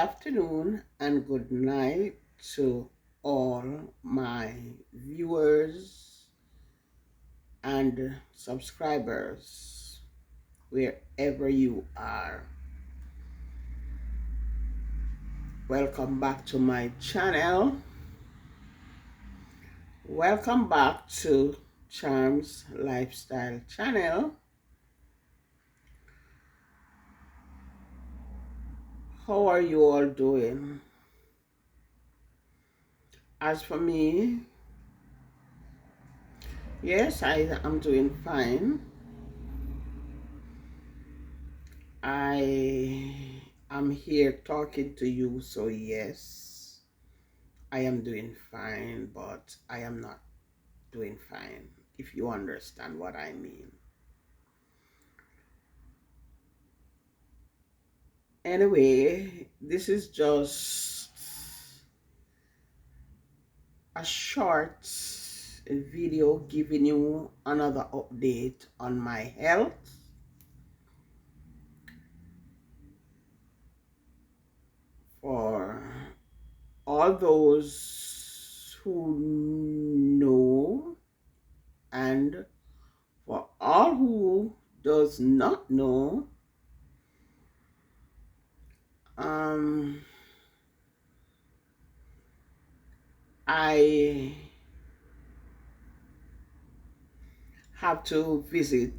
afternoon and good night to all my viewers and subscribers wherever you are. Welcome back to my channel. Welcome back to Charms Lifestyle channel. How are you all doing? As for me, yes, I am doing fine. I am here talking to you, so yes, I am doing fine, but I am not doing fine, if you understand what I mean. Anyway, this is just a short video giving you another update on my health. For all those who know and for all who does not know, I have to visit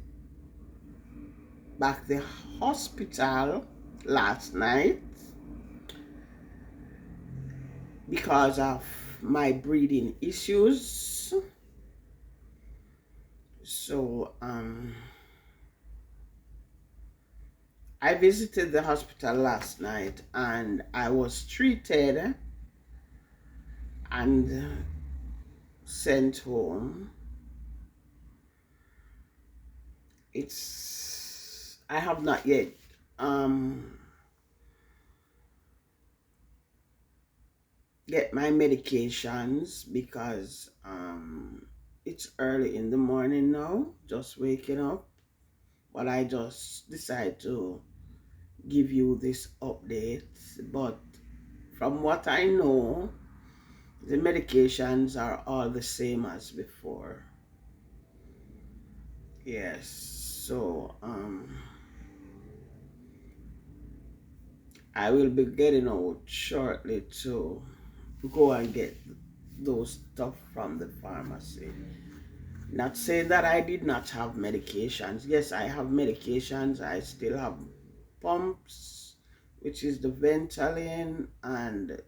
back the hospital last night because of my breathing issues. So I visited the hospital last night and I was treated and sent home. I have not yet get my medications because it's early in the morning now, just waking up. But I just decided to give you this update. But from what I know, the medications are all the same as before. Yes, so I will be getting out shortly to go and get those stuff from the pharmacy. Not saying that I did not have medications. Yes, I have medications. I still have pumps, which is the Ventolin, and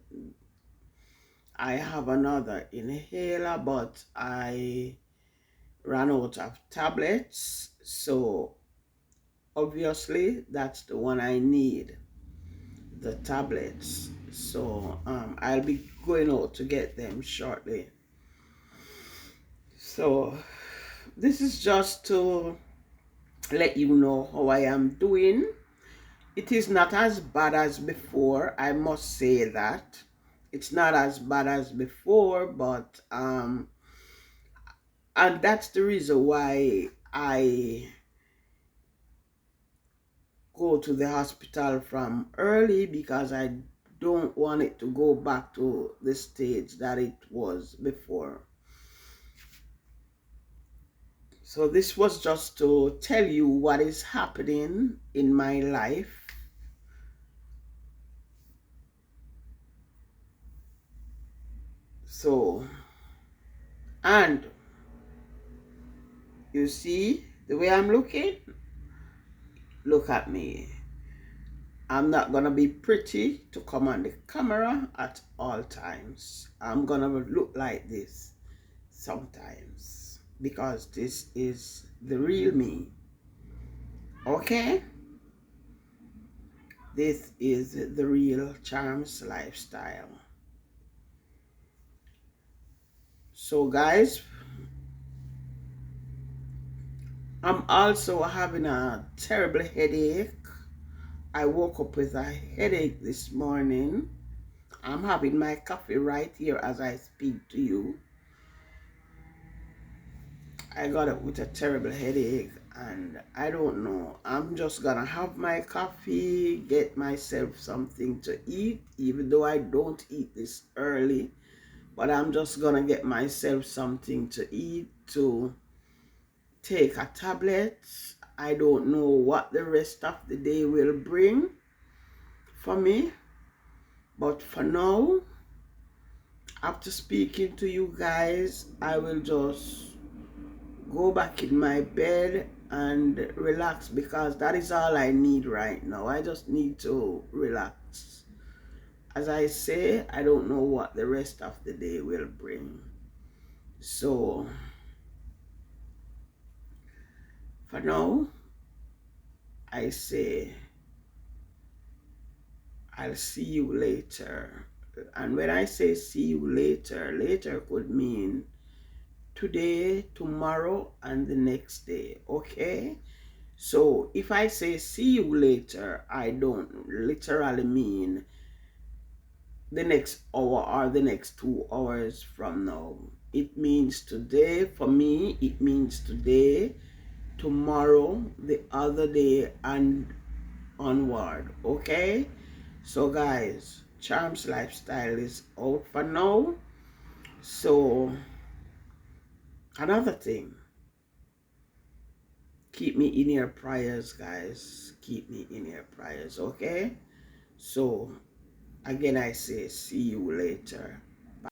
I have another inhaler, but I ran out of tablets, so obviously that's the one I need, the tablets. So I'll be going out to get them shortly. So this is just to let you know how I am doing. It is not as bad as before, I must say that. It's not as bad as before, but and that's the reason why I go to the hospital from early, because I don't want it to go back to the stage that it was before. So this was just to tell you what is happening in my life. So, and you see the way I'm looking? Look at me. I'm not gonna be pretty to come on the camera at all times. I'm gonna look like this sometimes because this is the real me. Okay? This is the real Charms lifestyle. So guys, I'm also having a terrible headache. I woke up with a headache this morning. I'm having my coffee right here as I speak to you. I got up with a terrible headache and I don't know. I'm just gonna have my coffee, get myself something to eat, even though I don't eat this early. But I'm just gonna get myself something to eat, to take a tablet. I don't know what the rest of the day will bring for me. But for now, after speaking to you guys, I will just go back in my bed and relax, because that is all I need right now. I just need to relax. As I say, I don't know what the rest of the day will bring. So for now, I say I'll see you later. And when I say see you later, later could mean today, tomorrow, and the next day. Okay? So if I say see you later, I don't literally mean the next hour or the next 2 hours from now. It means today. For me, it means today, tomorrow, the other day, and onward. Okay? So guys, Charms Lifestyle is out for now. So another thing, keep me in your prayers, guys. Keep me in your prayers, okay? So again, I say see you later.